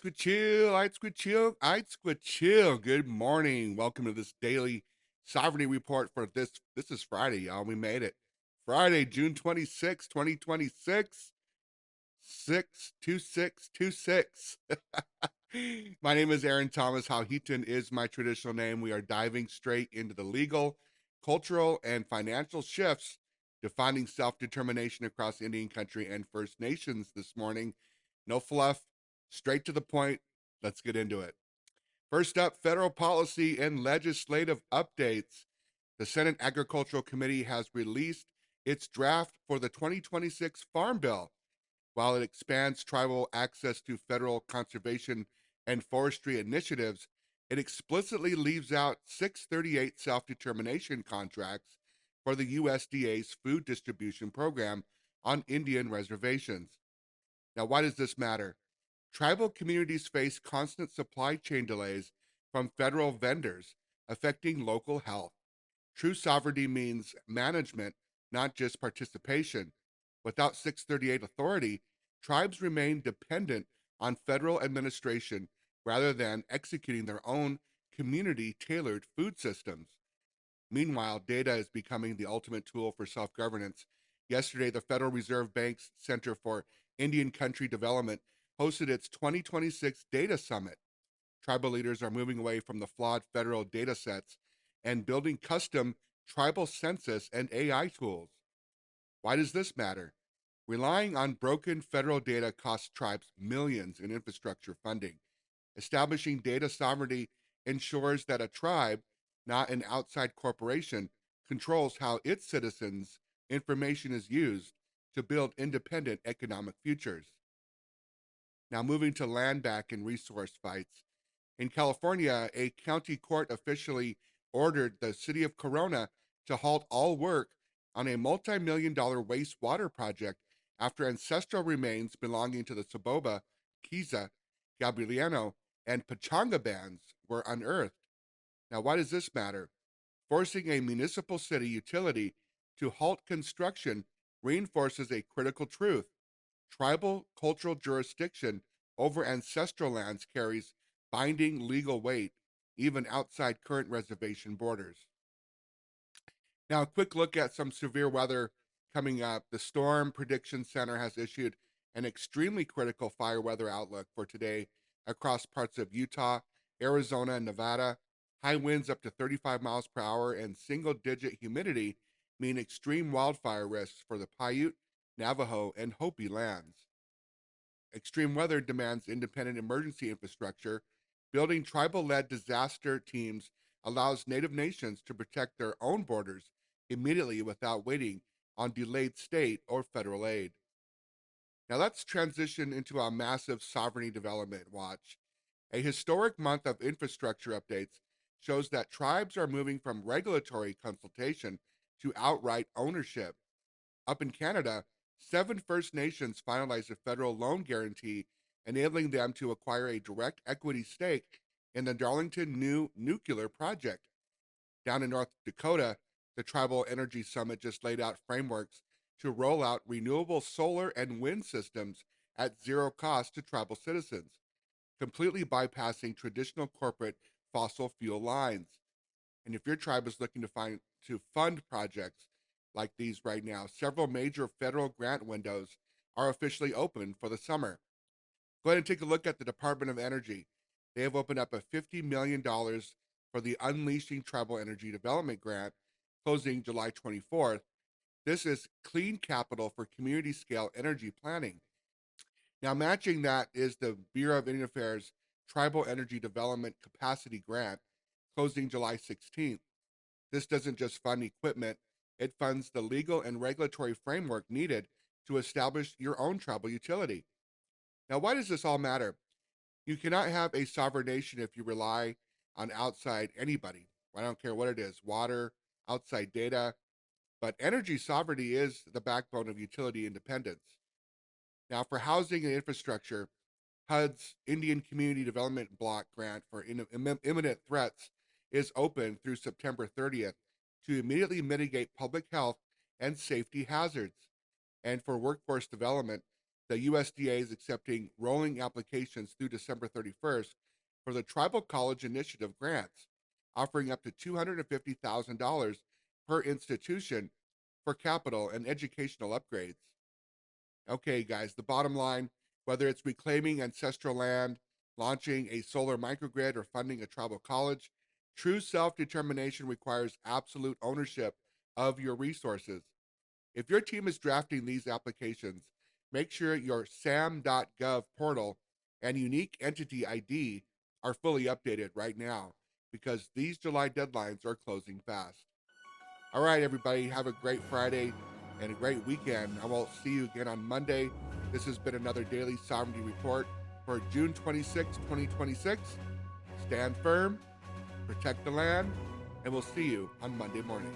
squid chill, I squid chill, I squid chill. Good morning. Welcome to this daily sovereignty report for this is Friday, y'all. We made it. Friday, June 26, 2026, 62626. My name is Aaron Thomas. Hauhitan is my traditional name. We are diving straight into the legal, cultural, and financial shifts defining self-determination across Indian country and First Nations this morning. No fluff, straight to the point. Let's get into it. First up, federal policy and legislative updates. The Senate Agricultural Committee has released its draft for the 2026 Farm Bill. While it expands tribal access to federal conservation and forestry initiatives, it explicitly leaves out 638 self determination contracts for the USDA's food distribution program on Indian reservations. Now, why does this matter? Tribal communities face constant supply chain delays from federal vendors, affecting local health. True sovereignty means management, not just participation. Without 638 authority, tribes remain dependent on federal administration rather than executing their own community tailored food systems. Meanwhile, data is becoming the ultimate tool for self governance. Yesterday, the Federal Reserve Bank's Center for Indian Country Development hosted its 2026 Data Summit. Tribal leaders are moving away from the flawed federal datasets and building custom tribal census and AI tools. Why does this matter? Relying on broken federal data costs tribes millions in infrastructure funding. Establishing data sovereignty ensures that a tribe, not an outside corporation, controls how its citizens' information is used to build independent economic futures. Now, moving to land back and resource fights. In California, a county court officially ordered the city of Corona to halt all work on a multi-million-dollar wastewater project after ancestral remains belonging to the Soboba, Kiza, Gabrieliano, and Pachanga bands were unearthed. Now, why does this matter? Forcing a municipal city utility to halt construction reinforces a critical truth. Tribal cultural jurisdiction over ancestral lands carries binding legal weight, even outside current reservation borders. Now, a quick look at some severe weather coming up. The Storm Prediction Center has issued an extremely critical fire weather outlook for today across parts of Utah, Arizona, and Nevada. High winds up to 35 miles per hour and single digit humidity mean extreme wildfire risks for the Paiute, Navajo, and Hopi lands. Extreme weather demands independent emergency infrastructure. Building tribal led disaster teams allows Native nations to protect their own borders immediately without waiting on delayed state or federal aid. Now let's transition into our massive sovereignty development watch. A historic month of infrastructure updates shows that tribes are moving from regulatory consultation to outright ownership. Up in Canada, 7 First Nations finalized a federal loan guarantee, enabling them to acquire a direct equity stake in the Darlington New Nuclear Project. Down in North Dakota, the Tribal Energy Summit just laid out frameworks to roll out renewable solar and wind systems at zero cost to tribal citizens, completely bypassing traditional corporate fossil fuel lines. And if your tribe is looking to fund projects like these right now, several major federal grant windows are officially open for the summer. Go ahead and take a look at the Department of Energy. They have opened up a $50 million for the Unleashing Tribal Energy Development Grant, closing July 24th. This is clean capital for community scale energy planning. Now, matching that is the Bureau of Indian Affairs Tribal Energy Development Capacity Grant, closing July 16th. This doesn't just fund equipment, it funds the legal and regulatory framework needed to establish your own tribal utility. Now, why does this all matter? You cannot have a sovereign nation if you rely on outside anybody. I don't care what it is, water, outside data, but energy sovereignty is the backbone of utility independence. Now, for housing and infrastructure, HUD's Indian Community Development Block Grant for imminent threats is open through September 30th to immediately mitigate public health and safety hazards. And for workforce development, The USDA is accepting rolling applications through December 31st for the Tribal College Initiative grants, offering up to $250,000 per institution for capital and educational upgrades. Okay, guys, the bottom line, whether it's reclaiming ancestral land, launching a solar microgrid, or funding a tribal college, true self determination requires absolute ownership of your resources. If your team is drafting these applications, make sure your sam.gov portal and unique entity ID are fully updated right now because these July deadlines are closing fast. All right, everybody, have a great Friday and a great weekend. I will see you again on Monday. This has been another Daily Sovereignty Report for June 26, 2026. Stand firm, protect the land, and we'll see you on Monday morning.